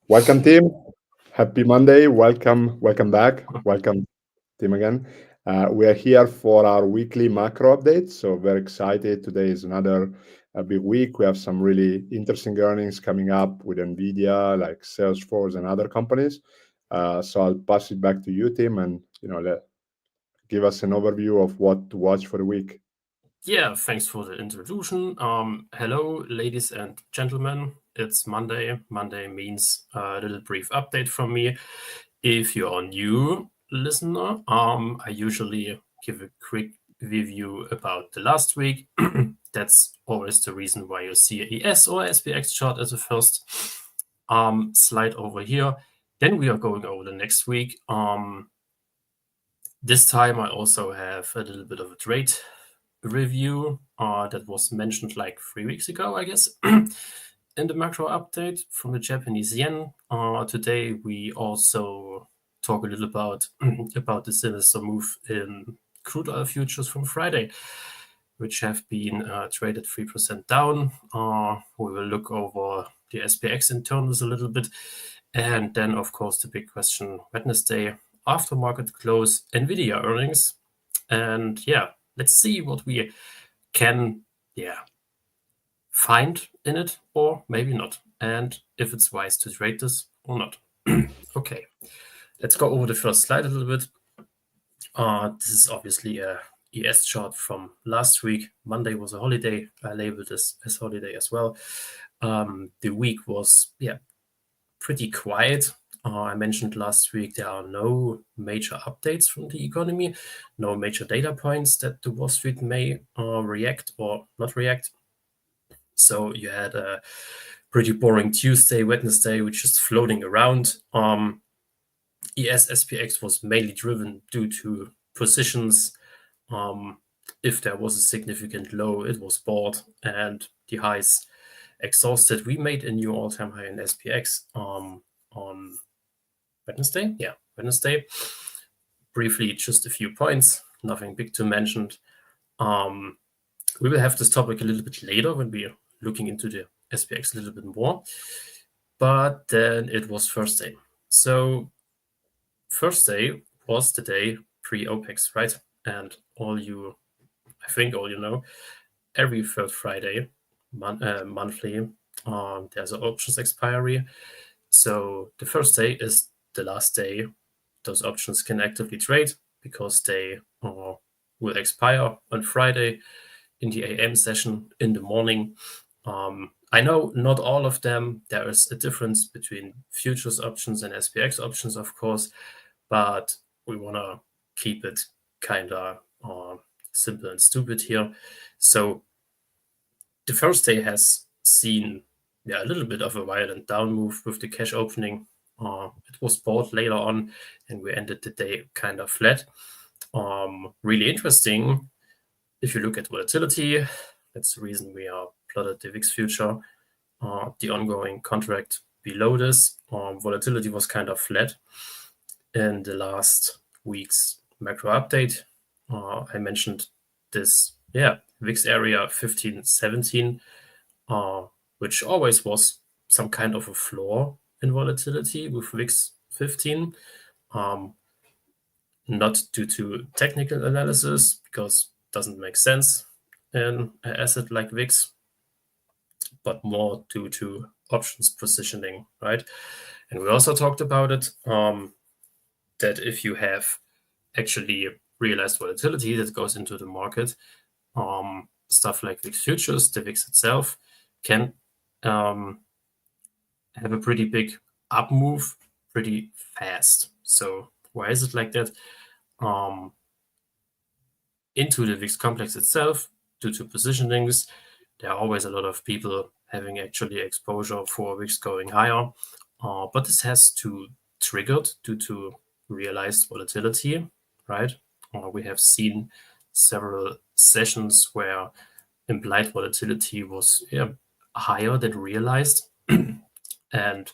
Welcome, team. Happy Monday. Welcome back. Welcome, team, again. We are here for our weekly macro update. So very excited. Today is another big week. We have some really interesting earnings coming up with NVIDIA, like Salesforce and other companies. So I'll pass it back to you, Tim, and give us an overview of what to watch for the week. Yeah, thanks for the introduction. Hello, ladies and gentlemen. It's Monday. Monday means a little brief update from me. If you're a new listener, I usually give a quick review about the last week. That's always the reason why you see a ES or SPX chart as a first slide over here. Then we are going over the next week. This time I also have a little bit of a trade review that was mentioned like 3 weeks ago, I guess, in the macro update from the Japanese yen. Today we also talk a little about the sinister move in crude oil futures from Friday, which have been traded 3% down. We will look over the SPX internals a little bit. And then, of course, the big question, Wednesday, after market close, NVIDIA earnings. And yeah, let's see what we can find in it, or maybe not, and if it's wise to trade this or not. Okay, let's go over the first slide a little bit. This is obviously a ES chart from last week. Monday was a holiday. I labeled this as holiday as well. The week was pretty quiet. I mentioned last week there are no major updates from the economy, no major data points that the Wall Street may react or not react. So you had a pretty boring Tuesday, Wednesday, which is floating around. ES SPX was mainly driven due to positions. If there was a significant low, it was bought, and the highs exhausted. We made a new all-time high in SPX on Wednesday. Yeah, Wednesday. Briefly, just a few points, nothing big to mention. We will have this topic a little bit later when we are looking into the SPX a little bit more. But then it was Thursday. So Thursday was the day pre-OPEX, right? And I think all you know, every third Friday, monthly, there's an options expiry. So the first day is the last day those options can actively trade, because they will expire on Friday in the AM session in the morning. I know not all of them. There is a difference between futures options and SPX options, of course, but we want to keep it kind of simple and stupid here. So the first day has seen a little bit of a violent down move with the cash opening. It was bought later on, and we ended the day kind of flat. Really interesting. If you look at volatility, that's the reason we are plotted the VIX future. The ongoing contract below this, volatility was kind of flat. In the last week's macro update, I mentioned this, VIX area 1517, which always was some kind of a floor in volatility with VIX 15. Not due to technical analysis, because it doesn't make sense in an asset like VIX, but more due to options positioning, right? And we also talked about it, that if you have actually realized volatility that goes into the market, stuff like VIX futures, the VIX itself, can have a pretty big up move pretty fast. So why is it like that? Into the VIX complex itself, due to positionings, there are always a lot of people having actually exposure for VIX going higher. But this has to triggered due to realized volatility, right? We have seen several sessions where implied volatility was higher than realized. And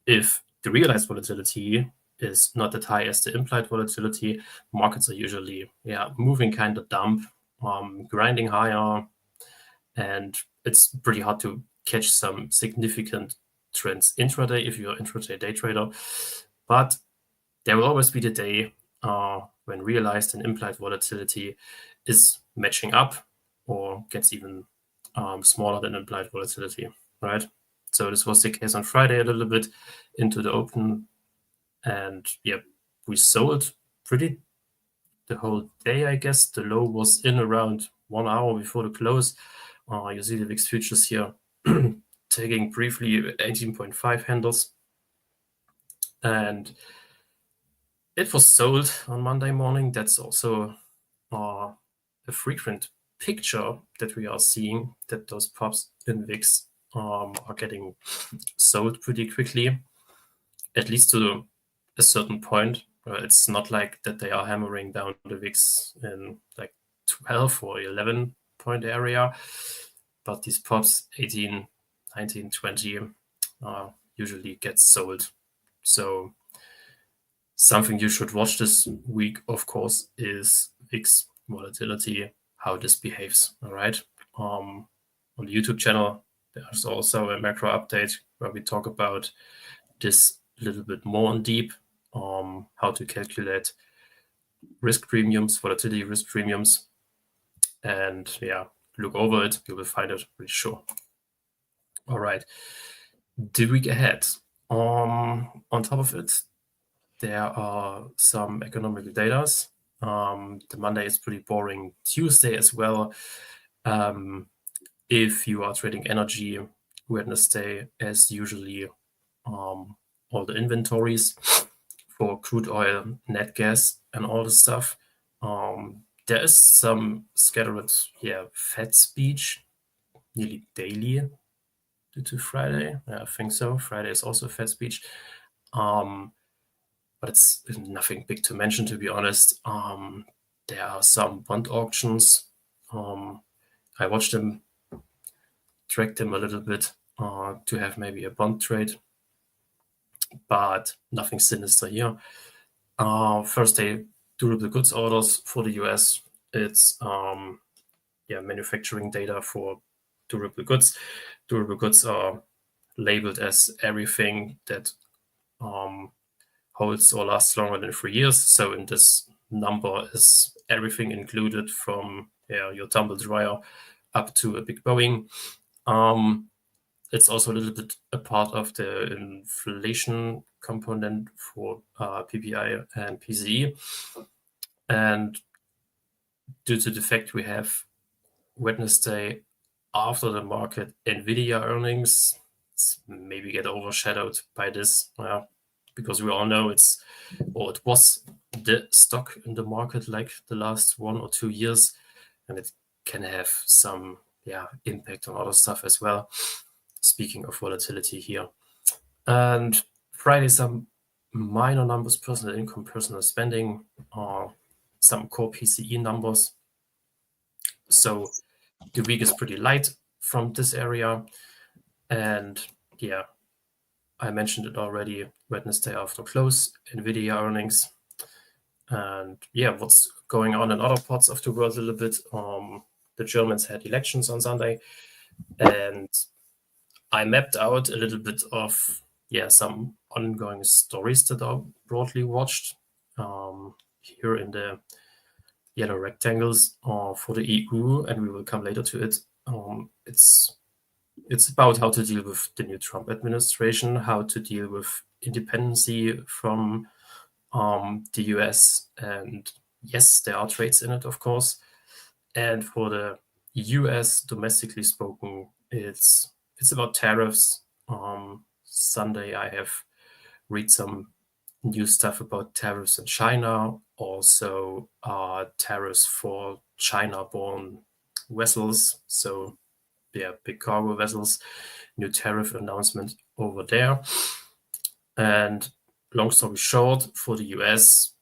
if the realized volatility is not that high as the implied volatility. Markets are usually moving kind of dump, grinding higher, and it's pretty hard to catch some significant trends intraday if you're an intraday day trader. But there will always be the day when realized and implied volatility is matching up or gets even smaller than implied volatility, right? So this was the case on Friday a little bit into the open, and we sold pretty the whole day, I guess. The low was in around 1 hour before the close. You see the VIX futures here taking briefly 18.5 handles, and it was sold on Monday morning. That's also a frequent picture that we are seeing, that those pops in VIX are getting sold pretty quickly, at least to a certain point. It's not like that they are hammering down the VIX in like 12 or 11 point area, but these pops 18, 19, 20 usually get sold. So something you should watch this week, of course, is VIX volatility, how this behaves. All right. On the YouTube channel, there's also a macro update where we talk about this a little bit more in deep, how to calculate risk premiums, volatility risk premiums, and look over it. You will find it pretty sure. All right. The week ahead. On top of it, there are some economic data. The Monday is pretty boring. Tuesday as well. If you are trading energy, Wednesday, as usually, all the inventories for crude oil, net gas, and all the stuff. There is some scattered, Fed speech nearly daily due to Friday. I think so. Friday is also Fed speech. But it's nothing big to mention, to be honest. There are some bond auctions. I watched them, tracked them a little bit to have maybe a bond trade, but nothing sinister here. First day, durable goods orders for the US. It's manufacturing data for durable goods. Durable goods are labeled as everything that holds or lasts longer than 3 years. So in this number is everything included from your tumble dryer up to a big Boeing. It's also a little bit a part of the inflation component for PPI and PCE. And due to the fact we have Wednesday after the market NVIDIA earnings, maybe get overshadowed by this, because we all know it was the stock in the market like the last 1 or 2 years, and it can have some impact on other stuff as well. Speaking of volatility here. And Friday, some minor numbers, personal income, personal spending, some core PCE numbers. So the week is pretty light from this area. And I mentioned it already, Wednesday after close, NVIDIA earnings. And what's going on in other parts of the world a little bit. The Germans had elections on Sunday, and I mapped out a little bit of some ongoing stories that are broadly watched here in the yellow rectangles for the EU, and we will come later to it. It's about how to deal with the new Trump administration, how to deal with independency from the US, and yes, there are trades in it, of course. And for the US, domestically spoken, it's about tariffs. Sunday, I have read some new stuff about tariffs in China, also tariffs for China-born vessels. So, big cargo vessels, new tariff announcement over there. And long story short, for the US,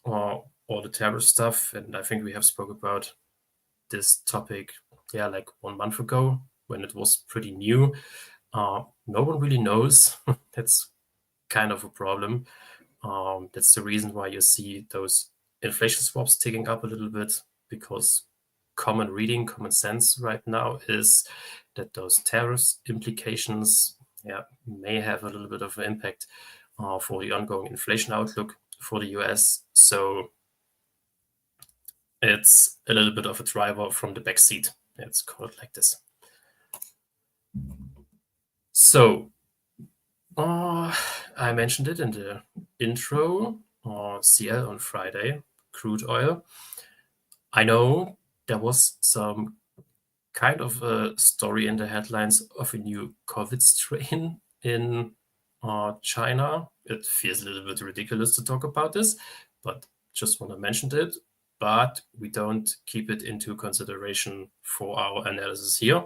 all the tariff stuff, and I think we have spoke about this topic, like 1 month ago when it was pretty new. No one really knows. That's kind of a problem. That's the reason why you see those inflation swaps ticking up a little bit, because common sense right now is that those tariffs implications may have a little bit of an impact for the ongoing inflation outlook for the US. So it's a little bit of a driver from the back seat. Let's call it like this. So I mentioned it in the intro, CL on Friday, crude oil. I know there was some kind of a story in the headlines of a new COVID strain in China. It feels a little bit ridiculous to talk about this, but just want to mention it. But we don't keep it into consideration for our analysis here,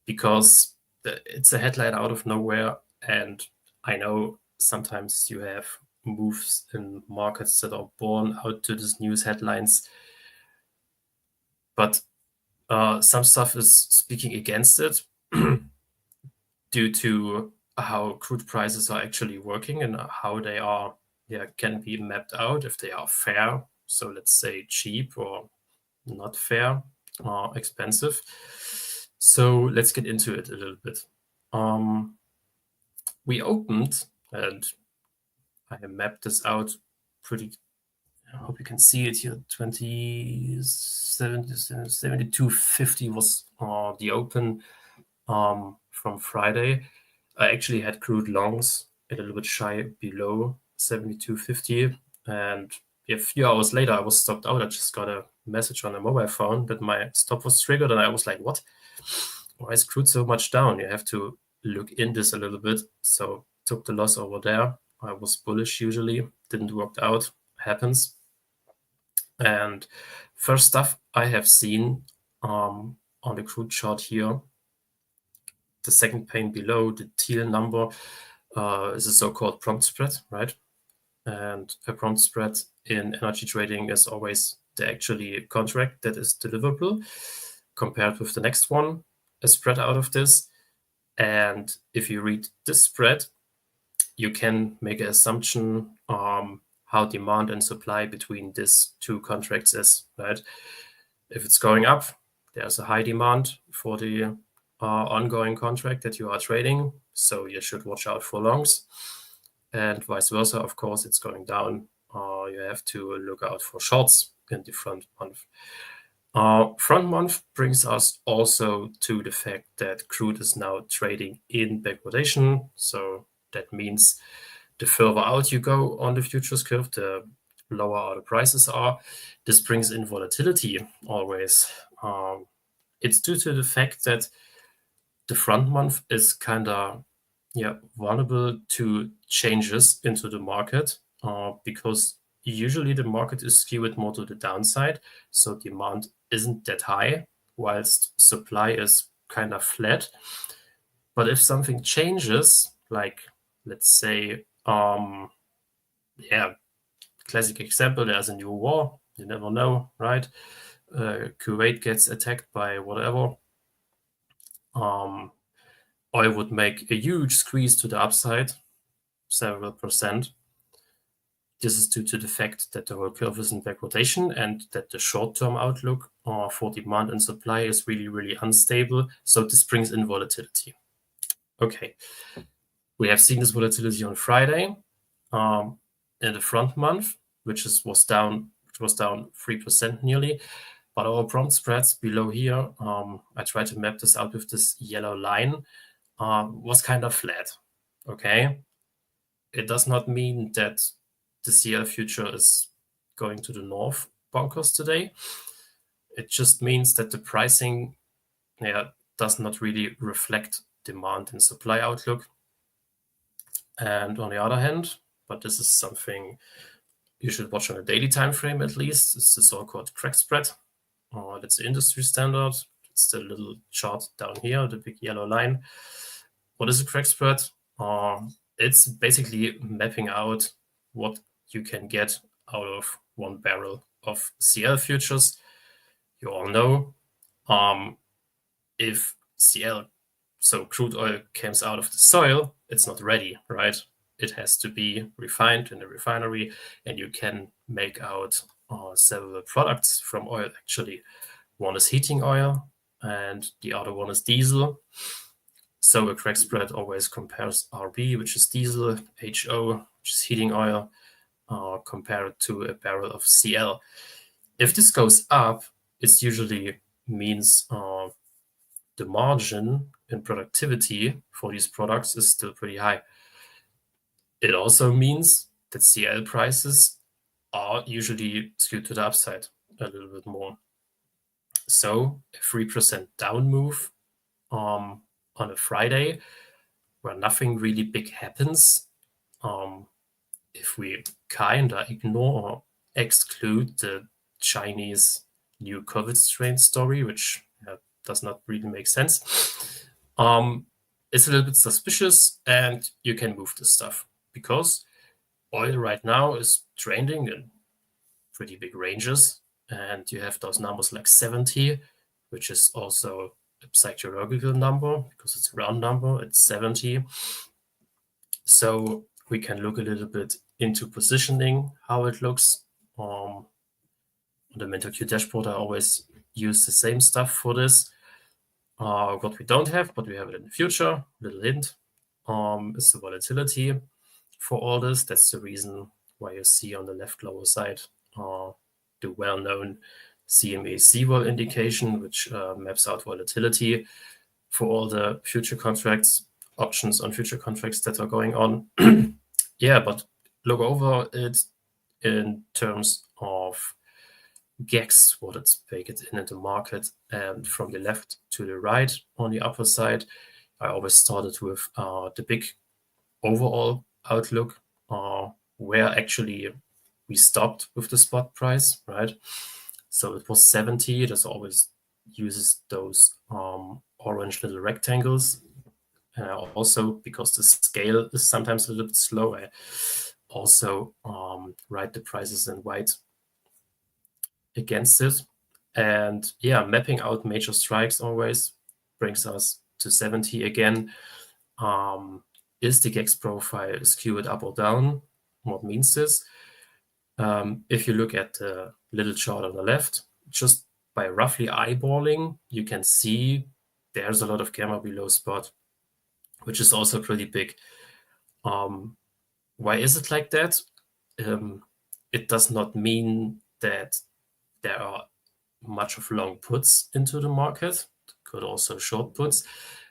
because it's a headline out of nowhere. And I know sometimes you have moves in markets that are born out to these news headlines, but some stuff is speaking against it due to how crude prices are actually working and how they are can be mapped out, if they are fair. So let's say cheap or not fair or expensive. So let's get into it a little bit. We opened, and I mapped this out pretty. I hope you can see it here. 72.50 was the open from Friday. I actually had crude longs a little bit shy below 72.50, and a few hours later I was stopped out. I just got a message on a mobile phone that my stop was triggered, and I was like, what? Why is crude so much down? You have to look in this a little bit. So took the loss over there. I was bullish usually, didn't work out, happens. And first stuff I have seen on the crude chart here, the second pane below, the teal number, is a so-called prompt spread, right? And a prompt spread in energy trading is always the actually contract that is deliverable compared with the next one, a spread out of this. And if you read this spread, you can make an assumption how demand and supply between these two contracts is, right? If it's going up, there's a high demand for the ongoing contract that you are trading, so you should watch out for longs. And vice versa, of course, it's going down. You have to look out for shorts in the front month. Front month brings us also to the fact that crude is now trading in backwardation. So that means the further out you go on the futures curve, the lower the prices are. This brings in volatility always. It's due to the fact that the front month is kind of vulnerable to changes into the market because usually the market is skewed more to the downside, so demand isn't that high whilst supply is kind of flat. But if something changes, like let's say classic example, there's a new war, you never know, right? Kuwait gets attacked by whatever, oil would make a huge squeeze to the upside, several percent. This is due to the fact that the whole curve is in backwardation and that the short-term outlook for demand and supply is really, really unstable. So this brings in volatility. Okay, we have seen this volatility on Friday in the front month, which was down 3% nearly. But our prompt spreads below here, I tried to map this out with this yellow line, was kind of flat. Okay, it does not mean that the CL future is going to the north bonkers today. It just means that the pricing does not really reflect demand and supply outlook. And on the other hand, but this is something you should watch on a daily time frame at least, it's the so-called crack spread. That's the industry standard. It's the little chart down here, the big yellow line. What is a crack spread? It's basically mapping out what you can get out of 1 barrel of CL futures. You all know if CL, so crude oil, comes out of the soil, it's not ready, right? it has to be refined in a refinery, and you can make out several products from oil. Actually, one is heating oil and the other one is diesel. So a crack spread always compares RB, which is diesel, HO, which is heating oil, compared to a barrel of CL. If this goes up, it usually means the margin in productivity for these products is still pretty high. It also means that CL prices are usually skewed to the upside a little bit more. So a 3% down move on a Friday where nothing really big happens, if we kind of ignore or exclude the Chinese new COVID strain story, which does not really make sense, it's a little bit suspicious, and you can move this stuff because oil right now is trending in pretty big ranges, and you have those numbers like 70, which is also a psychological number because it's a round number, it's 70. So we can look a little bit into positioning, how it looks. On the MentorQ dashboard, I always use the same stuff for this. What we don't have, but we have it in the future, little hint, is the volatility for all this. That's the reason why you see on the left lower side the well-known CME CVOL indication, which maps out volatility for all the future contracts, options on future contracts that are going on. Yeah, but look over it in terms of GEX, what it's baked in the market, and from the left to the right on the upper side, I always started with the big overall outlook, where actually we stopped with the spot price, right? So it was 70. This always uses those orange little rectangles. Also, because the scale is sometimes a little bit slow, I also write the prices in white against it. And yeah, mapping out major strikes always brings us to 70 again. Is the GEX profile skewed up or down? What means this? If you look at the little chart on the left, just by roughly eyeballing, you can see there's a lot of gamma below spot, which is also pretty big. Why is it like that? It does not mean that there are much of long puts into the market, could also short puts,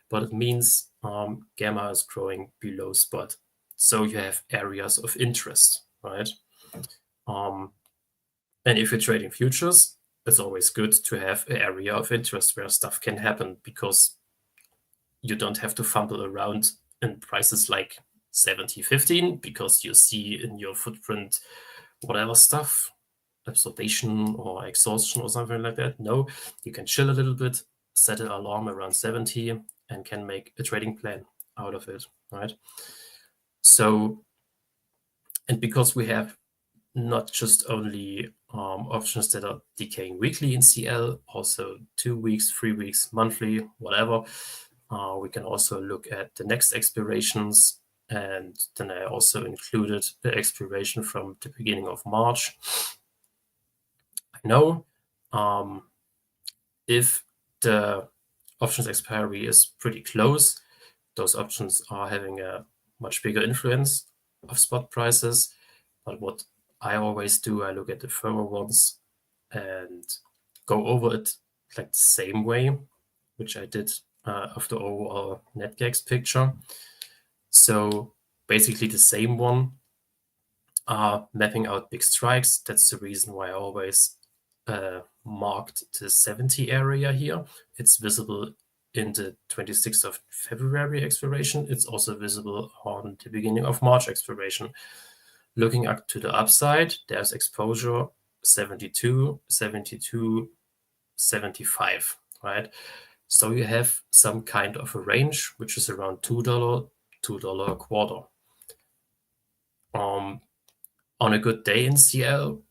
but it means gamma is growing below spot. So you have areas of interest, right? And if you're trading futures, it's always good to have an area of interest where stuff can happen, because you don't have to fumble around in prices like 70.15 because you see in your footprint whatever stuff, absorption or exhaustion or something like that. No, you can chill a little bit, set an alarm around 70, and can make a trading plan out of it, right? So, and because we have not just only options that are decaying weekly in CL, also 2 weeks, 3 weeks, monthly, whatever, we can also look at the next expirations. And then I also included the expiration from the beginning of March. I know if the options expiry is pretty close, those options are having a much bigger influence of spot prices. But what I always do, I look at the further ones and go over it like the same way, which I did of the overall NetGex picture. So basically the same one, mapping out big strikes. That's the reason why I always marked the 70 area here. It's visible in the 26th of February expiration. It's also visible on the beginning of March expiration. Looking up to the upside, there's exposure 72, 72, 75, right? So you have some kind of a range, which is around $2, $2 a quarter. On a good day in CL,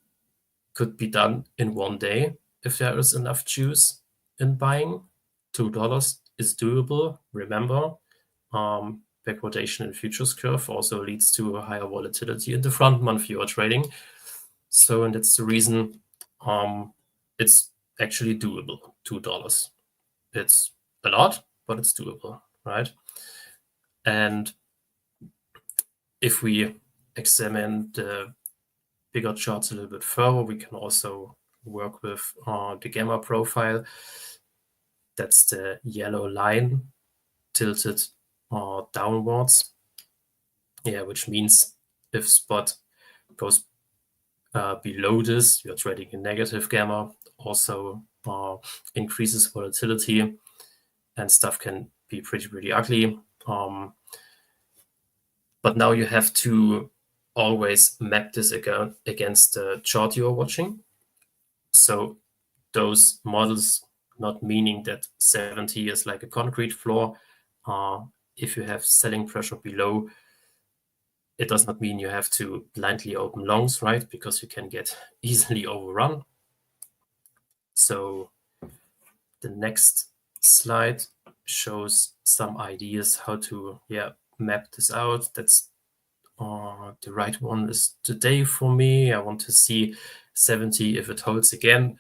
could be done in 1 day if there is enough juice in buying. $2 is doable. Remember, backwardation in futures curve also leads to a higher volatility in the front month you are trading. So, and that's the reason it's actually doable, $2. It's a lot, but it's doable, right? And if we examine the bigger charts a little bit further, we can also work with the gamma profile. That's the yellow line tilted downwards. Yeah, which means if spot goes below this, you're trading in negative gamma, also increases volatility, and stuff can be pretty ugly. But now you have to always map this against the chart you're watching. So those models not meaning that 70 is like a concrete floor. If you have selling pressure below, it does not mean you have to blindly open longs, right? Because you can get easily overrun. So the next slide shows some ideas how to map this out. That's the right one is today for me. I want to see 70 if it holds again.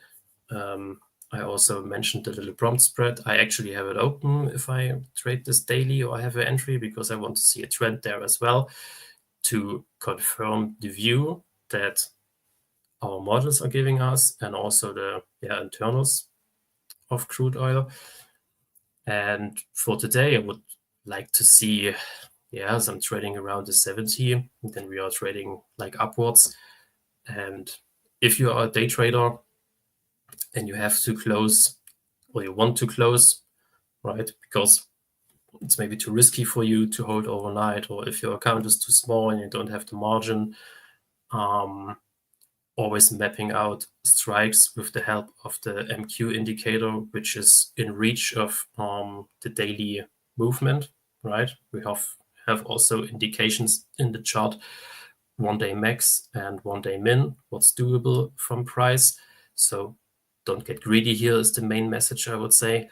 I also mentioned the little prompt spread. I actually have it open if I trade this daily or I have an entry because I want to see a trend there as well to confirm the view that our models are giving us and also the internals of crude oil. And for today, I would like to see some trading around the 70, and then we are trading like upwards. And if you are a day trader and you have to close or you want to close, right, because it's maybe too risky for you to hold overnight, or if your account is too small and you don't have the margin, always mapping out strikes with the help of the MQ indicator, which is in reach of the daily movement, right? We have also indications in the chart, 1 day max and 1 day min, what's doable from price. So don't get greedy here is the main message, I would say.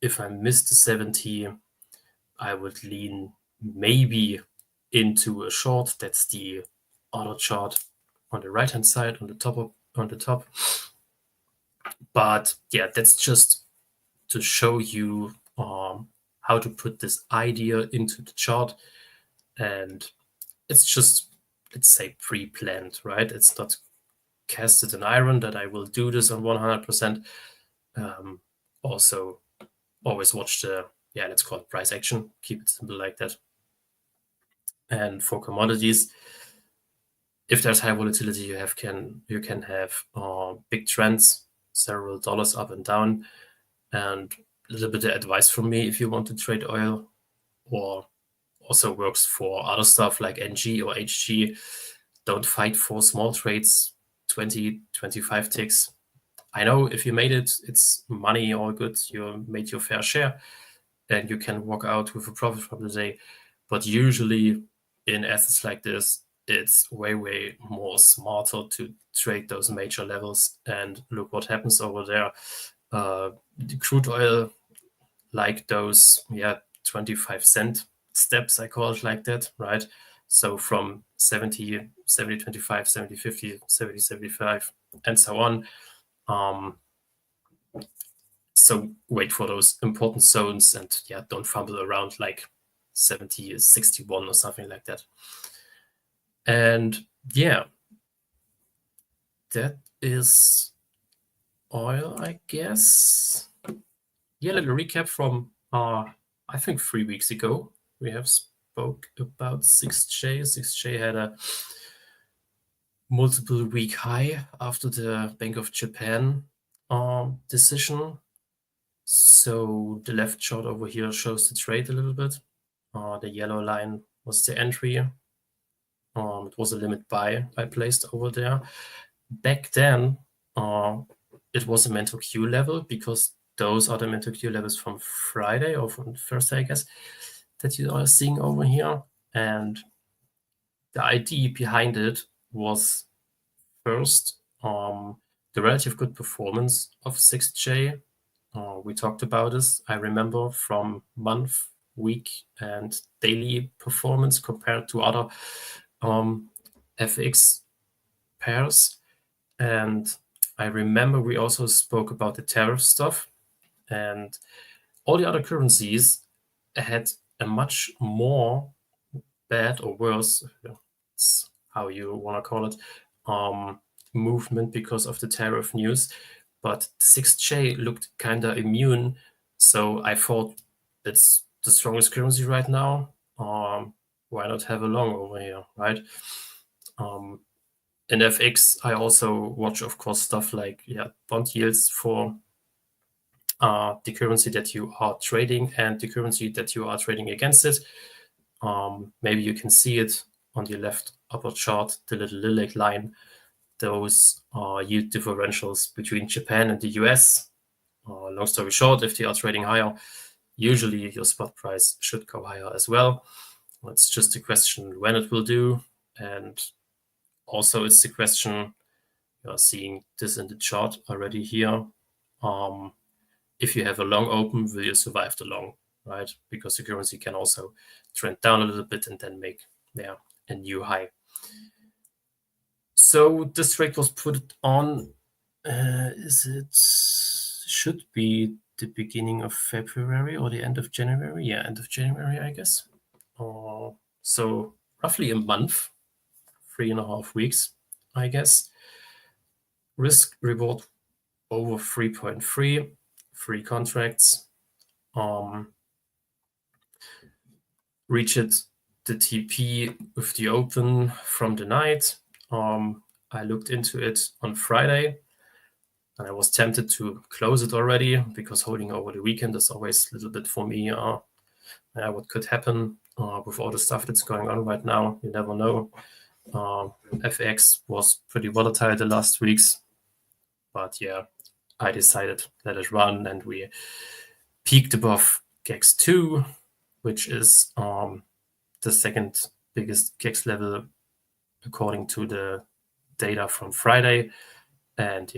If I miss the 70, I would lean maybe into a short. That's the other chart on the right hand side on the top. But yeah, that's just to show you how to put this idea into the chart. And it's just, let's say, pre-planned, right? It's not casted in iron that I will do this on 100%. Also, always watch the, let's call it price action. Keep it simple like that. And for commodities, if there's high volatility, you can have big trends, several dollars up and down. And a little bit of advice from me if you want to trade oil, or also works for other stuff like NG or HG. Don't fight for small trades, 20, 25 ticks. I know if you made it, it's money, all good. You made your fair share and you can walk out with a profit from the day. But usually in assets like this, it's way more smarter to trade those major levels. And look what happens over there. The crude oil, like those 25-cent steps, I call it like that, right? So from 70, 70, 25, 70, 50, 70, 75, and so on. So wait for those important zones and don't fumble around like 70, 61 or something like that. And that is oil, I guess. Little recap from I think 3 weeks ago. We have spoke about 6J. 6J had a multiple week high after the Bank of Japan decision. So the left chart over here shows the trade a little bit. The yellow line was the entry. It was a limit buy I placed over there. Back then, it was a mental Q level because those are the mental Q levels from Friday or from Thursday, I guess, that you are seeing over here. And the idea behind it was first the relative good performance of 6J. We talked about this, I remember, from month week and daily performance compared to other FX pairs. And I remember we also spoke about the tariff stuff, and all the other currencies had a much more bad or worse, it's how you want to call it, movement because of the tariff news. But 6J looked kind of immune. So I thought it's the strongest currency right now. Why not have a long over here, right? In FX, I also watch, of course, stuff like bond yields for the currency that you are trading and the currency that you are trading against it. Maybe you can see it on the left upper chart, the little lilac line. Those are yield differentials between Japan and the US. Long story short, if they are trading higher, usually your spot price should go higher as well. It's just a question when it will do. And also it's the question, you're seeing this in the chart already here. If you have a long open, will you survive the long, right? Because the currency can also trend down a little bit and then make a new high. So this trade was put on, should be the beginning of February or the end of January? Yeah, end of January, I guess. So roughly a month, 3.5 weeks, I guess. Risk reward over 3.3, 3 contracts. Reached the TP with the open from the night. I looked into it on Friday, and I was tempted to close it already because holding over the weekend is always a little bit for me. What could happen with all the stuff that's going on right now? You never know. FX was pretty volatile the last weeks, but I decided let it run, and we peaked above GEX 2, which is the second biggest GEX level according to the data from Friday. And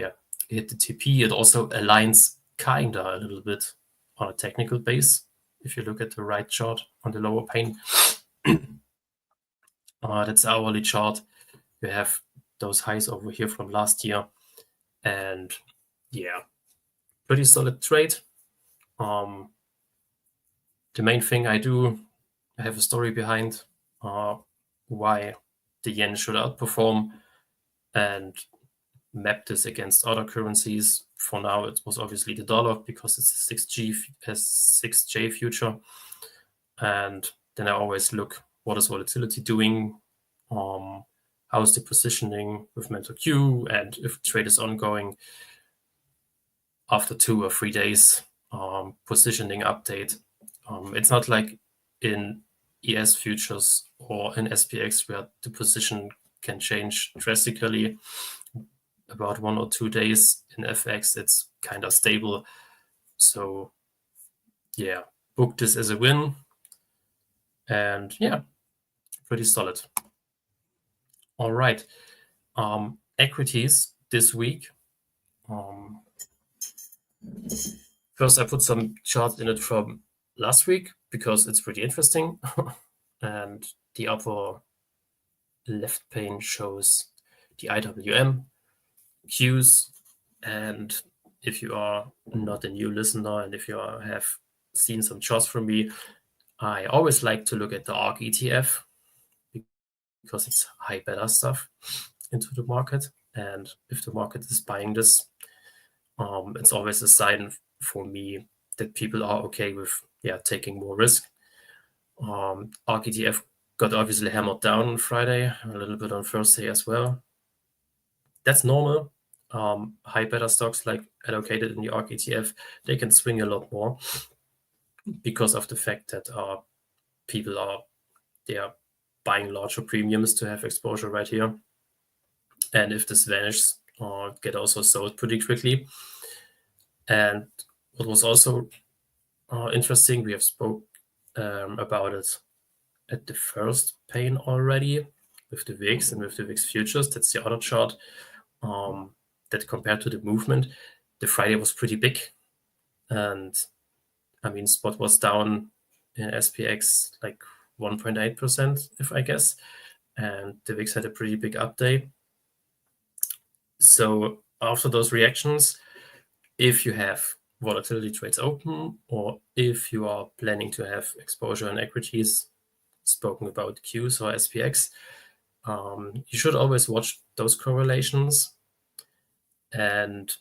hit the TP. It also aligns kinda a little bit on a technical base. If you look at the right chart on the lower pane, that's the hourly chart. We have those highs over here from last year, and pretty solid trade. The main thing I do, I have a story behind why the yen should outperform, and map this against other currencies. For now, it was obviously the dollar because it's a 6J future. And then I always look, what is volatility doing? How is the positioning with mental Q? And if trade is ongoing after 2 or 3 days, positioning update. It's not like in ES futures or in SPX where the position can change drastically. About 1 or 2 days. In FX, it's kind of stable. So book this as a win, and pretty solid. All right. Equities this week. First, I put some charts in it from last week because it's pretty interesting. And the upper left pane shows the IWM Qs. And if you are not a new listener and if you have seen some charts from me, I always like to look at the ARK ETF because it's high beta stuff into the market. And if the market is buying this, it's always a sign for me that people are okay with taking more risk. ARK ETF got obviously hammered down on Friday, a little bit on Thursday as well. That's normal. High beta stocks like allocated in the ARK ETF, they can swing a lot more because of the fact that people are buying larger premiums to have exposure right here. And if this vanishes, get also sold pretty quickly. And what was also interesting, we have spoke about it at the first pane already with the VIX and with the VIX futures. That's the other chart. That compared to the movement, the Friday was pretty big. And I mean, spot was down in SPX like 1.8%, if I guess, and the VIX had a pretty big update. So after those reactions, if you have volatility trades open, or if you are planning to have exposure in equities, spoken about Qs or SPX, you should always watch those correlations and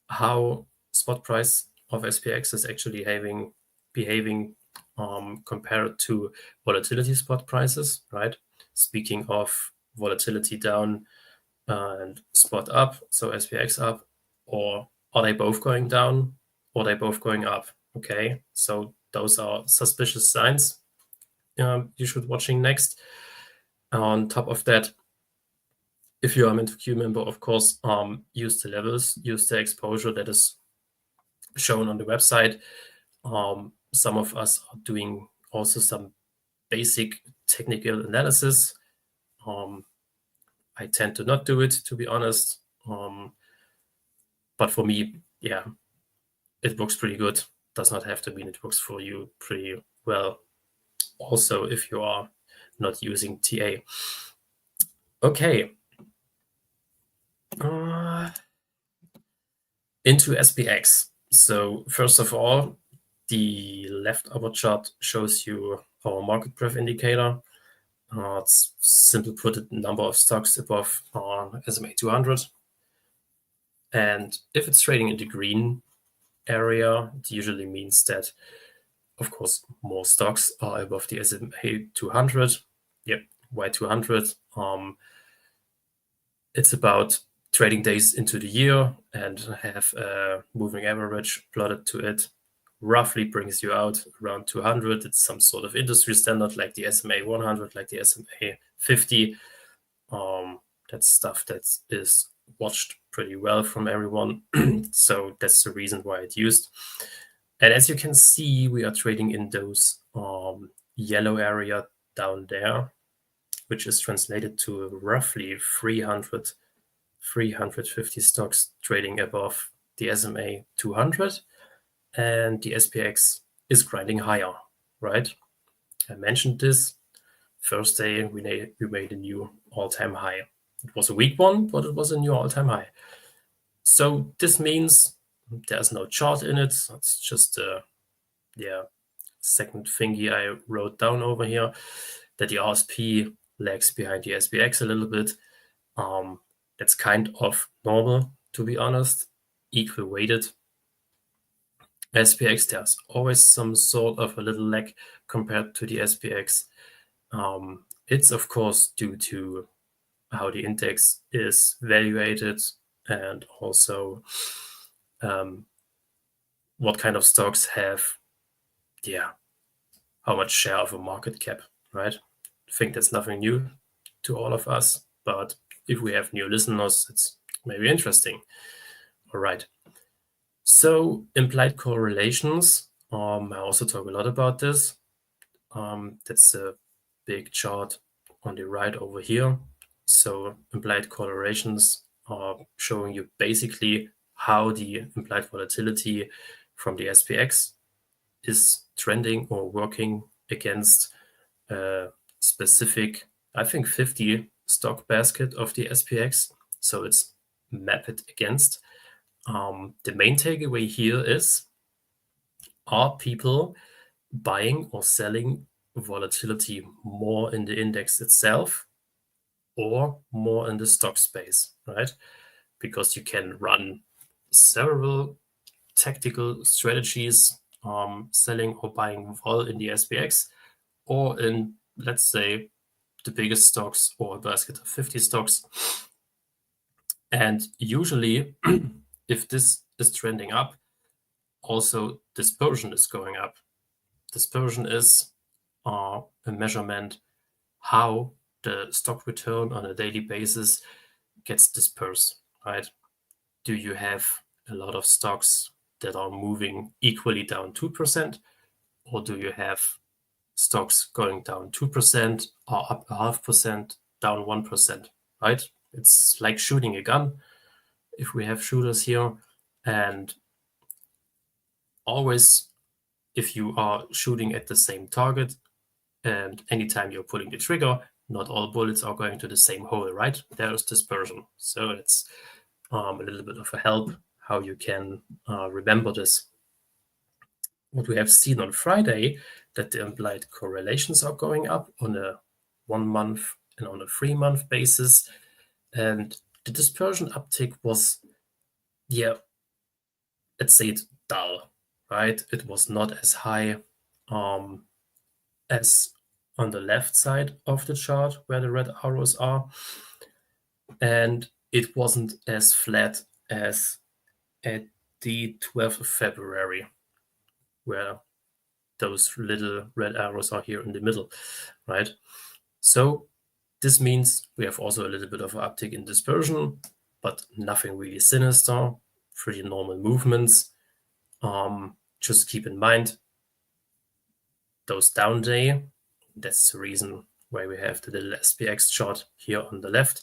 how spot price of SPX is actually behaving compared to volatility spot prices, right? Speaking of volatility down and spot up, so SPX up, or are they both going down or are they both going up? Okay, so those are suspicious signs you should watching next. On top of that, if you are a MentorQ member, of course, use the levels, use the exposure that is shown on the website. Some of us are doing also some basic technical analysis. I tend to not do it, to be honest. But for me, yeah, it works pretty good. Does not have to mean it works for you pretty well. Also, if you are not using TA. Okay. Into SPX. So first of all, the left upper chart shows you our market breadth indicator. It's simply put the number of stocks above SMA 200. And if it's trading in the green area, it usually means that, of course, more stocks are above the SMA 200. Yep, why 200? It's about trading days into the year and have a moving average plotted to it. Roughly brings you out around 200. It's some sort of industry standard like the SMA 100, like the SMA 50. That's stuff that is watched pretty well from everyone. So that's the reason why it's used. And as you can see, we are trading in those yellow area down there, which is translated to roughly 350 stocks trading above the SMA 200. And the SPX is grinding higher, right? I mentioned this. First day, we made a new all-time high. It was a weak one, but it was a new all-time high. So this means there's no chart in it. It's just a second thingy I wrote down over here, that the RSP lags behind the SPX a little bit. That's kind of normal, to be honest. Equal weighted. SPX, there's always some sort of a little lag compared to the SPX. It's of course due to how the index is valuated and also what kind of stocks have, how much share of a market cap, right? I think that's nothing new to all of us, but if we have new listeners, it's maybe interesting. All right. So implied correlations, I also talk a lot about this. That's a big chart on the right over here. So implied correlations are showing you basically how the implied volatility from the SPX is trending or working against a specific, I think, 50 stock basket of the SPX. So it's mapped against. The main takeaway here is, are people buying or selling volatility more in the index itself or more in the stock space, right? Because you can run several tactical strategies, selling or buying vol in the SPX or in, let's say, the biggest stocks or a basket of 50 stocks. And usually, if this is trending up, also dispersion is going up. Dispersion is a measurement how the stock return on a daily basis gets dispersed, right? Do you have a lot of stocks that are moving equally down 2%, or do you have stocks going down 2% or up 0.5%, down 1%, right? It's like shooting a gun if we have shooters here, and always if you are shooting at the same target, and anytime you're pulling the trigger, not all bullets are going to the same hole, right? There is dispersion. So it's a little bit of a help how you can remember this. What we have seen on Friday, that the implied correlations are going up on a 1 month and on a 3 month basis. And the dispersion uptick was, let's say it's dull, right? It was not as high as on the left side of the chart where the red arrows are. And it wasn't as flat as at the 12th of February, where those little red arrows are here in the middle, right? So this means we have also a little bit of an uptick in dispersion, but nothing really sinister, pretty normal movements. Just keep in mind those down day. That's the reason why we have the little SPX chart here on the left.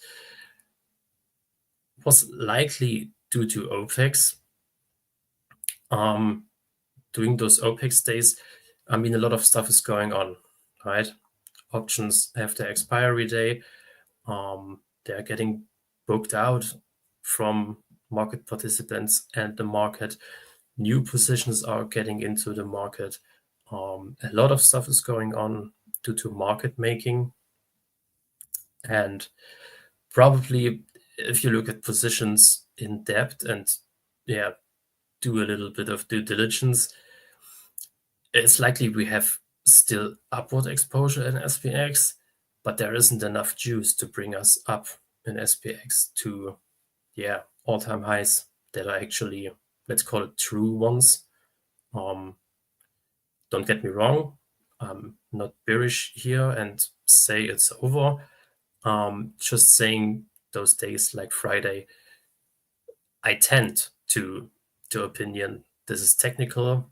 Was likely due to OPEX. Doing those OPEX days, I mean, a lot of stuff is going on, right? Options have their expiry day. They're getting booked out from market participants and the market. New positions are getting into the market. A lot of stuff is going on due to market making. And probably if you look at positions in depth and do a little bit of due diligence, it's likely we have still upward exposure in SPX, but there isn't enough juice to bring us up in SPX to all-time highs that are actually, let's call it, true ones. Don't get me wrong, I'm not bearish here and say it's over. Just saying those days like Friday, I tend to opinion this is technical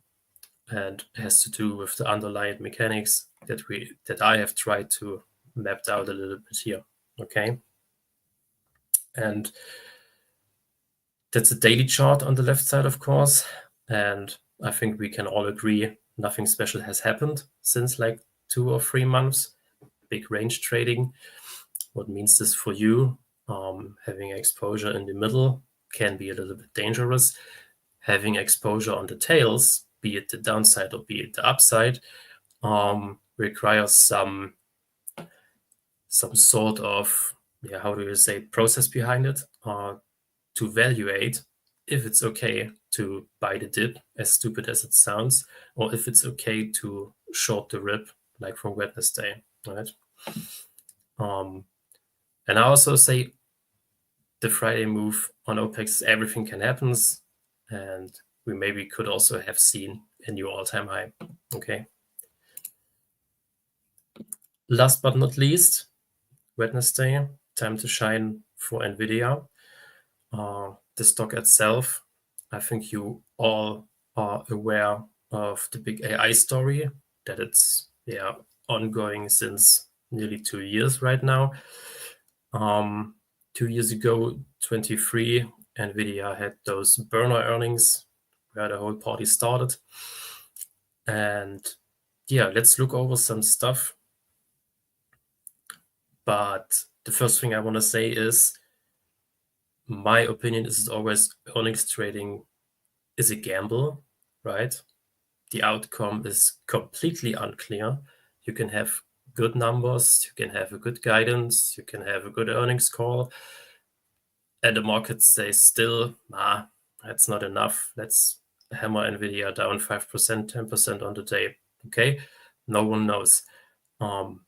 and has to do with the underlying mechanics that I have tried to map out a little bit here. Okay. And that's a daily chart on the left side, of course. And I think we can all agree nothing special has happened since like 2 or 3 months. Big range trading. What means this for you? Having exposure in the middle can be a little bit dangerous. Having exposure on the tails, be it the downside or be it the upside, requires some sort of, how do you say, process behind it to evaluate if it's okay to buy the dip, as stupid as it sounds, or if it's okay to short the rip, like from Wednesday, right? And I also say the Friday move on OPEX, everything can happen, and we maybe could also have seen a new all-time high. Okay. Last but not least, Wednesday, time to shine for NVIDIA. The stock itself, I think you all are aware of the big AI story, that it's ongoing since nearly 2 years right now. 2 years ago, 23, NVIDIA had those burner earnings where the whole party started. And let's look over some stuff. But the first thing I want to say is, my opinion is always earnings trading is a gamble, right? The outcome is completely unclear. You can have good numbers, you can have a good guidance, you can have a good earnings call, and the market says still, that's not enough. Let's hammer NVIDIA down 5%, 10% on the day. Okay, no one knows. I'm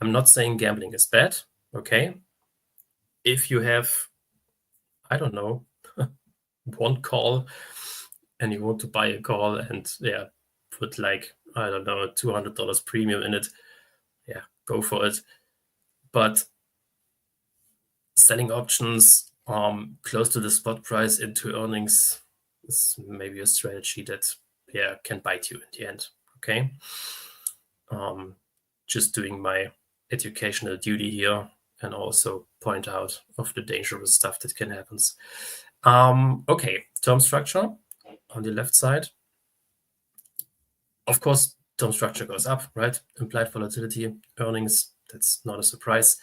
not saying gambling is bad. Okay, if you have, I don't know, one call and you want to buy a call and put like, I don't know, $200 premium in it, go for it. But selling options close to the spot price into earnings is maybe a strategy that can bite you in the end. Okay. Just doing my educational duty here and also point out of the dangerous stuff that can happen. Okay, term structure on the left side. Of course, term structure goes up, right? Implied volatility, earnings, that's not a surprise.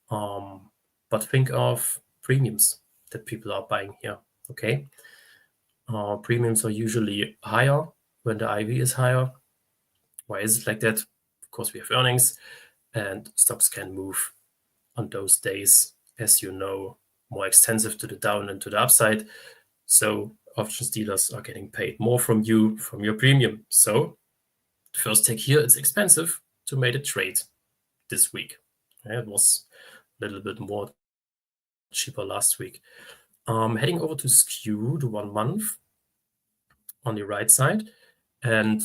But think of premiums that people are buying here, okay? Premiums are usually higher when the IV is higher. Why is it like that? Of course, we have earnings, and stocks can move on those days, as you know, more extensive to the down and to the upside. So options dealers are getting paid more from you, from your premium. So the first take here, it's expensive to make a trade this week. Yeah, it was a little bit more cheaper last week. Heading over to skew, the 1 month on the right side. And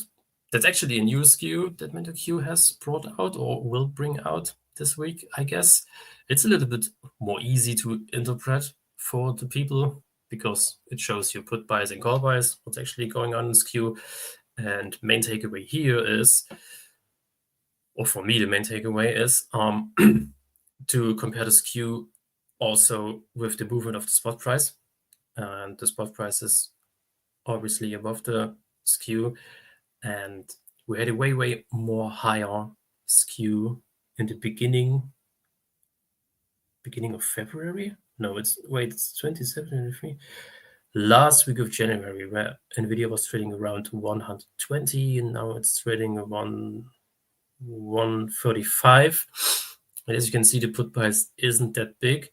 that's actually a new skew that MentorQ has brought out or will bring out this week, I guess. It's a little bit more easy to interpret for the people because it shows you put buys and call buys, what's actually going on in skew. And main takeaway here is, or for me, the main takeaway is to compare the skew also with the movement of the spot price. And the spot price is obviously above the skew. And we had a way more higher skew in the beginning of February. No, it's 27. Last week of January, where Nvidia was trading around 120, and now it's trading around 135. And as you can see, the put price isn't that big.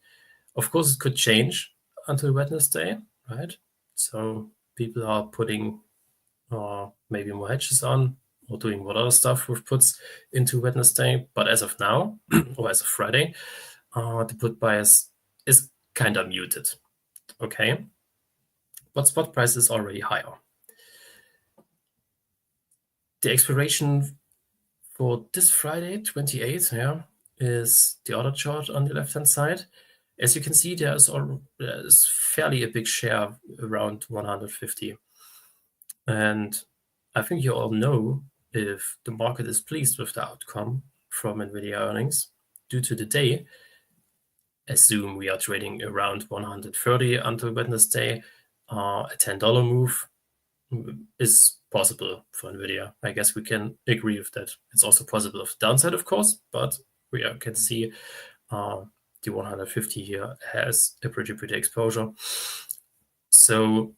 Of course, it could change until Wednesday, right? So people are putting maybe more hedges on or doing what other stuff with puts into Wednesday. But as of now, or as of Friday, the put bias is kind of muted, okay? But spot price is already higher. The expiration for this Friday, 28th, yeah, is the order chart on the left-hand side. As you can see, there's fairly a big share, around 150. And I think you all know if the market is pleased with the outcome from Nvidia earnings due to the day. Assume we are trading around 130 until Wednesday. A $10 move is possible for Nvidia. I guess we can agree with that. It's also possible of the downside, of course, but we can see the 150 here has a pretty exposure. So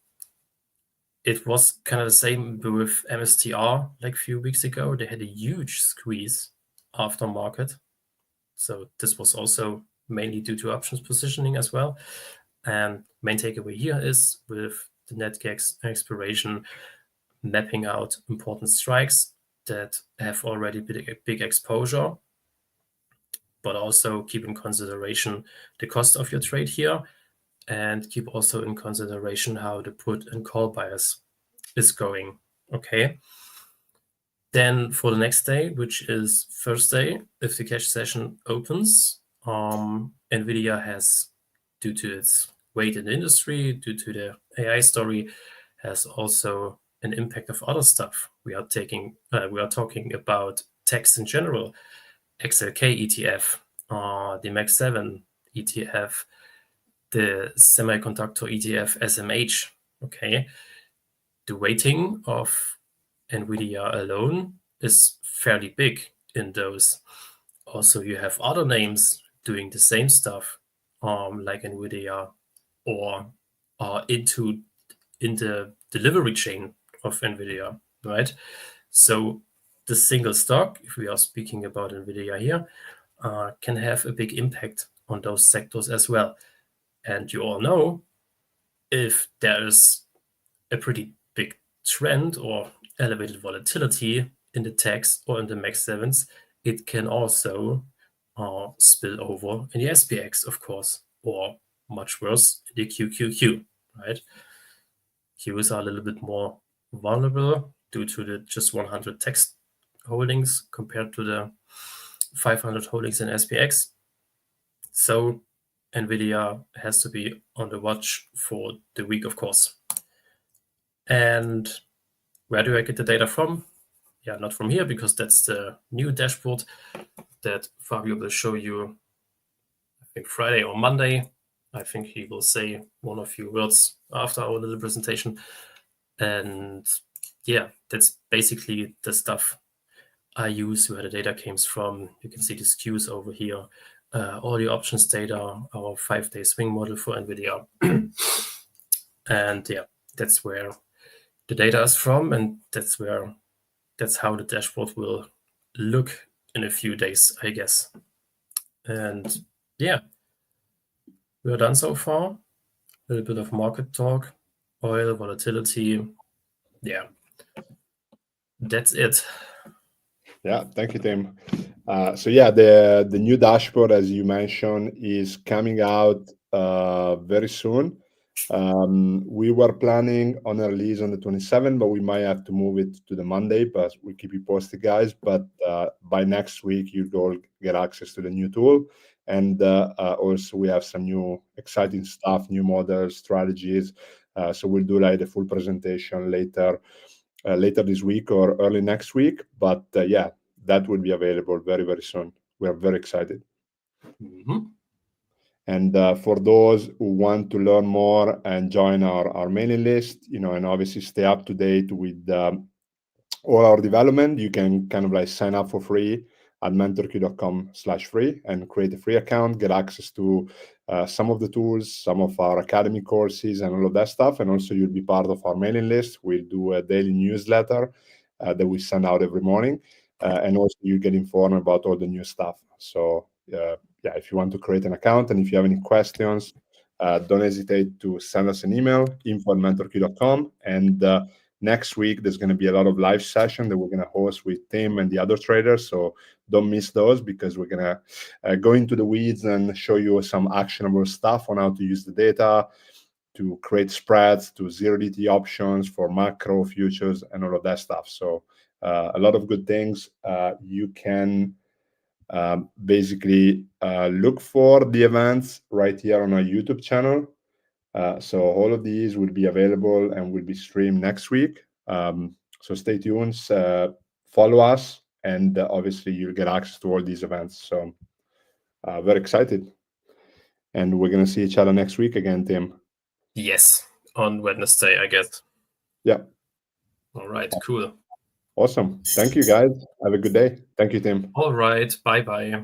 it was kind of the same with MSTR like a few weeks ago. They had a huge squeeze after market. So this was also mainly due to options positioning as well. And main takeaway here is with the NetGex expiration, mapping out important strikes that have already big exposure, but also keep in consideration the cost of your trade here, and keep also in consideration how the put and call bias is going, okay? Then for the next day, which is Thursday, if the cash session opens, Nvidia has, due to its weight in the industry, due to the AI story, has also an impact of other stuff. We are talking about text in general, XLK ETF, the Max 7 ETF, the semiconductor ETF SMH. Okay, the weighting of Nvidia alone is fairly big in those. Also, you have other names doing the same stuff, like Nvidia, or are in the delivery chain of Nvidia, right? So the single stock, if we are speaking about Nvidia here, can have a big impact on those sectors as well. And you all know, if there is a pretty big trend or elevated volatility in the techs or in the Max 7s, it can also spill over in the SPX, of course, or much worse, in the QQQ, right? Qs are a little bit more vulnerable due to the just 100 text holdings compared to the 500 holdings in SPX. So Nvidia has to be on the watch for the week, of course. And where do I get the data from? Yeah, not from here, because that's the new dashboard that Fabio will show you, I think Friday or Monday. I think he will say one or few words after our little presentation. And yeah, that's basically the stuff I use, where the data came from. You can see the skews over here, all the options data, our 5-day swing model for NVIDIA. And yeah, that's where the data is from, and that's how the dashboard will look in a few days, I guess. And yeah, we're done so far. A little bit of market talk, oil volatility. Yeah, that's it. Yeah, thank you, Tim. So yeah, the new dashboard, as you mentioned, is coming out very soon. We were planning on a release on the 27th, but we might have to move it to the Monday. But we keep you posted, guys. But by next week, you'll all get access to the new tool, and also we have some new exciting stuff, new models, strategies. So we'll do like the full presentation later this week or early next week. But yeah, that will be available very, very soon. We are very excited. Mm-hmm. And for those who want to learn more and join our mailing list, and obviously stay up to date with all our development, you can kind of like sign up for free at mentorq.com/free and create a free account, get access to some of the tools, some of our academy courses, and all of that stuff. And also, you'll be part of our mailing list. We'll do a daily newsletter that we send out every morning. And also, you get informed about all the new stuff. So, yeah, if you want to create an account and if you have any questions, don't hesitate to send us an email, info@mentorq.com. And next week, there's going to be a lot of live session that we're going to host with Tim and the other traders. So don't miss those, because we're going to go into the weeds and show you some actionable stuff on how to use the data to create spreads, to zero DT options for macro futures and all of that stuff. So a lot of good things. You can basically look for the events right here on our YouTube channel. So all of these will be available and will be streamed next week. So stay tuned, follow us, and obviously you'll get access to all these events. So very excited. And we're going to see each other next week again, Tim. Yes, on Wednesday, I guess. Yeah. All right, cool. Awesome. Thank you, guys. Have a good day. Thank you, Tim. All right, bye-bye.